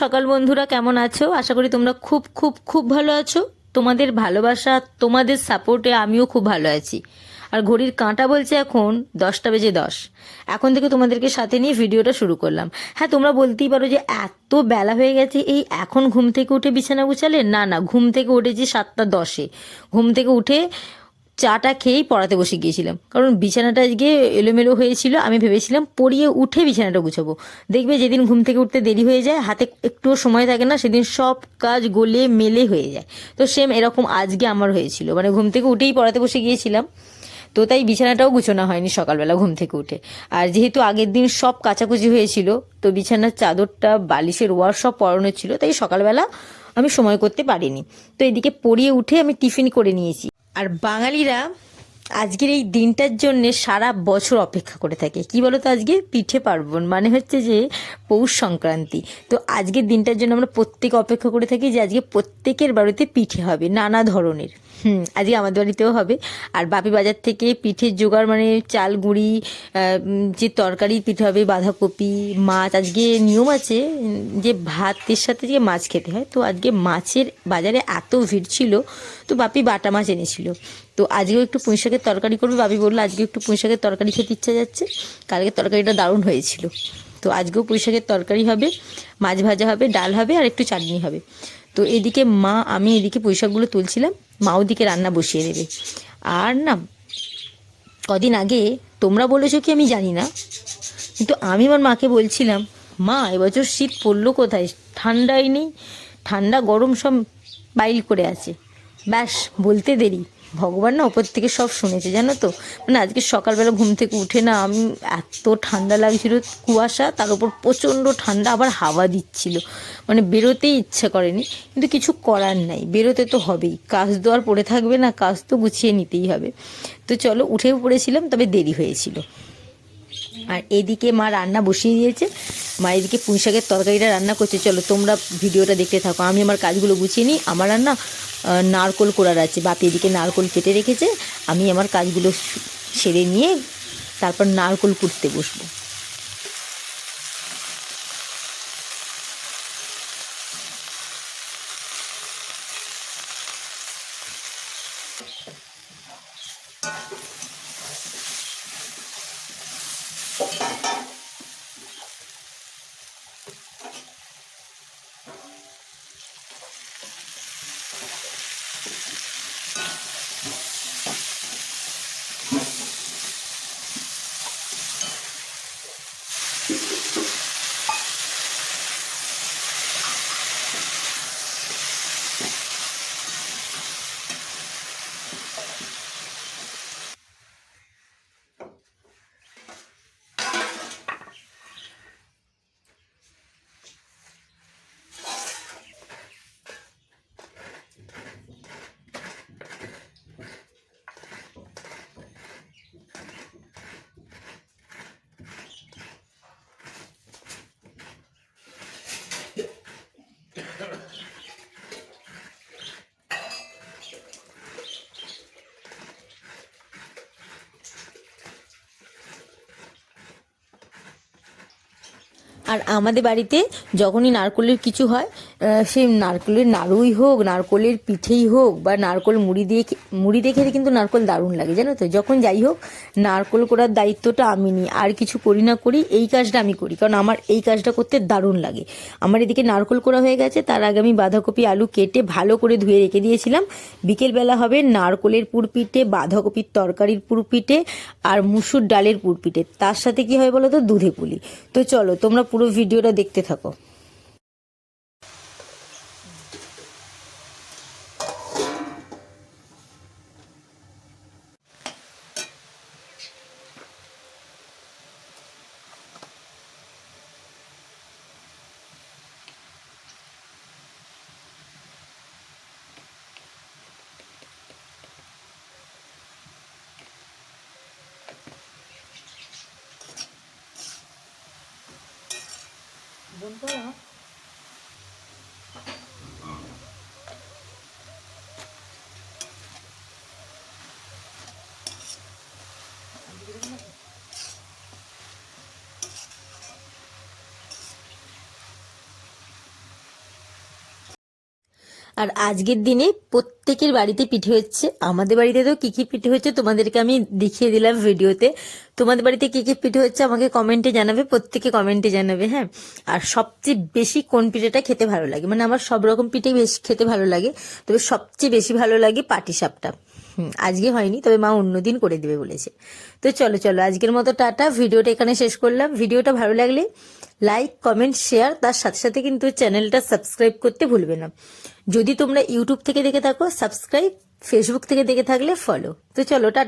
সকাল বন্ধুরা, কেমন আছো? আশা করি তোমরা খুব খুব খুব ভালো আছো। তোমাদের ভালোবাসা, তোমাদের সাপোর্টে আমিও খুব ভালো আছি। আর ঘড়ির কাঁটা বলছে এখন 10টা বেজে 10। এখন থেকে তোমাদেরকে সাথে নিয়ে ভিডিওটা শুরু করলাম। হ্যাঁ, তোমরা বলতেই পারো যে এত বেলা হয়ে গেছে, এই এখন ঘুম থেকে উঠে বিছানা গুছালে? না না, ঘুম থেকে উঠেছি 7টা 10-এ। ঘুম থেকে উঠে চাটা খেয়েই পড়াতে বসে গিয়েছিলাম, কারণ বিছানাটা আজকে এলোমেলো হয়েছিল। আমি ভেবেছিলাম পড়িয়ে উঠে বিছানাটা গুছাবো। দেখবে যেদিন ঘুম থেকে উঠতে দেরি হয়ে যায়, হাতে একটুও সময় থাকে না, সেদিন সব কাজ গলে মেলে হয়ে যায়। তো সেম এরকম আজকে আমার হয়েছিল, মানে ঘুম থেকে উঠেই পড়াতে বসে গিয়েছিলাম। তো তাই বিছানাটাও গুছোনো হয়নি সকালবেলা ঘুম থেকে উঠে। আর যেহেতু আগের দিন সব কাচাকুচি হয়েছিল, তো বিছানার চাদরটা, বালিশের ওয়ার সব পরানো ছিল, তাই সকালবেলা আমি সময় করতে পারিনি। তো এদিকে পড়িয়ে উঠে আমি টিফিন করে নিয়েছি। আর বাঙালিরা আজকের এই দিনটার জন্য সারা বছর অপেক্ষা করে থাকে। কি বলো তো, আজকে পিঠে পার্বণ, মানে হচ্ছে যে পৌষ সংক্রান্তি। তো আজকের দিনটার জন্য আমরা প্রত্যেকে অপেক্ষা করে থাকি যে আজকে প্রত্যেকের বাড়িতে পিঠে হবে নানা ধরনের। আজকে আমাদের বাড়িতেও হবে। আর বাপি বাজার থেকে পিঠের জোগাড়, মানে চাল গুঁড়ি, যে তরকারি পিঠে হবে, বাঁধাকপি, মাছ। আজকে নিয়ম আছে যে ভাতের সাথে যে মাছ খেতে হয়, তো আজকে মাছের বাজারে এত ভিড় ছিল, তো বাপি বাটা মাছ এনেছিল। তো আজকেও একটু পুঁই শাকের তরকারি করবে। বাপি বললো আজকে একটু পুঁই শাকের তরকারি খেতে ইচ্ছা যাচ্ছে, কালকে তরকারিটা দারুণ হয়েছিল। তো আজকেও পুঁই শাকের তরকারি হবে, মাছ ভাজা হবে, ডাল হবে, আর একটু চাটনি হবে। তো এদিকে মা, আমি এদিকে পুঁই শাকগুলো তুলছিলাম, মা ওদিকে রান্না বসিয়ে দেবে। আর না, কদিন আগে তোমরা বলেছো কি আমি জানি না, কিন্তু আমি আমার মাকে বলছিলাম, মা এবছর শীত পড়লো কোথায়, ঠান্ডাই নেই, ঠান্ডা গরম সব বাইল করে আছে। ব্যাস বলতে দেরি, ভগবান না ওপর থেকে সব শুনেছে, জানো তো। মানে আজকে সকালবেলা ঘুম থেকে উঠে না, আমি এত ঠান্ডা লাগছিল, কুয়াশা, তার উপর প্রচণ্ড ঠান্ডা, আবার হাওয়া দিচ্ছিল, মানে বেরোতেই ইচ্ছা করেনি। কিন্তু কিছু করার নাই, বেরোতে তো হবেই, কাজ তো আর পড়ে থাকবে না, কাজ তো গুছিয়ে নিতেই হবে। তো চলো, উঠেও পড়েছিলাম, তবে দেরি হয়েছিল। আর এদিকে মা রান্না বসিয়ে দিয়েছে, মা এদিকে পুঁই শাকের তরকারিটা রান্না করছে। চলো তোমরা ভিডিওটা দেখতে থাকো, আমি আমার কাজগুলো গুছিয়ে নিই। আমার রান্না নারকোল কোড়ার আছে, বাপি এদিকে নারকোল কেটে রেখেছে, আমি আমার কাজগুলো সেরে নিয়ে তারপর নারকোল কুটতে বসবো। আর আমাদের বাড়িতে যখনই নারকোলের কিছু হয়, সে নারকোলের নাড়ুই হোক, নারকোলের পিঠেই হোক, বা নারকোল মুড়ি দিয়ে খেতে কিন্তু নারকোল দারুণ লাগে, জানো তো। যখন যাই হোক, নারকোল করার দায়িত্বটা আমি নিই, আর কিছু করি না করি এই কাজটা আমি করি, কারণ আমার এই কাজটা করতে দারুণ লাগে। আমার এদিকে নারকোল করা হয়ে গেছে, তার আগে আমি বাঁধাকপি আলু কেটে ভালো করে ধুয়ে রেখে দিয়েছিলাম। বিকেলবেলা হবে নারকোলের পুর পিঠে, বাঁধাকপির তরকারির পুর পিঠে, আর মুসুর ডালের পুর পিঠে। তার সাথে কি হয় বলো তো, দুধে পুলি। তো চলো তোমরা পুরো ভিডিওটা দেখতে থাকো। আর আজকের দিনে প্রত্যেকের বাড়িতে পিঠে হচ্ছে, আমাদের বাড়িতে তো কী কী পিঠে হচ্ছে তোমাদেরকে আমি দেখিয়ে দিলাম ভিডিওতে। তোমাদের বাড়িতে কী কী পিঠে হচ্ছে আমাকে কমেন্টে জানাবে, প্রত্যেকে কমেন্টে জানাবে, হ্যাঁ। আর সবচেয়ে বেশি কোন পিঠেটা খেতে ভালো লাগে, মানে আমার সব রকম পিঠেই বেশি খেতে ভালো লাগে, তবে সবচেয়ে বেশি ভালো লাগে পাটিসাপটা। আজকে হয়নি, তবে মা অন্যদিন করে দেবে বলেছে। তো চলো চলো, আজকের মতো টাটা, ভিডিওটা এখানে শেষ করলাম। ভিডিওটা ভালো লাগলে লাইক, কমেন্ট, শেয়ার, তার সাথে সাথে কিন্তু চ্যানেলটা সাবস্ক্রাইব করতে ভুলবে না। যদি তোমরা ইউটিউব থেকে দেখে থাকো সাবস্ক্রাইব, ফেসবুক থেকে দেখে থাকলে ফলো। তো চলো টাটা।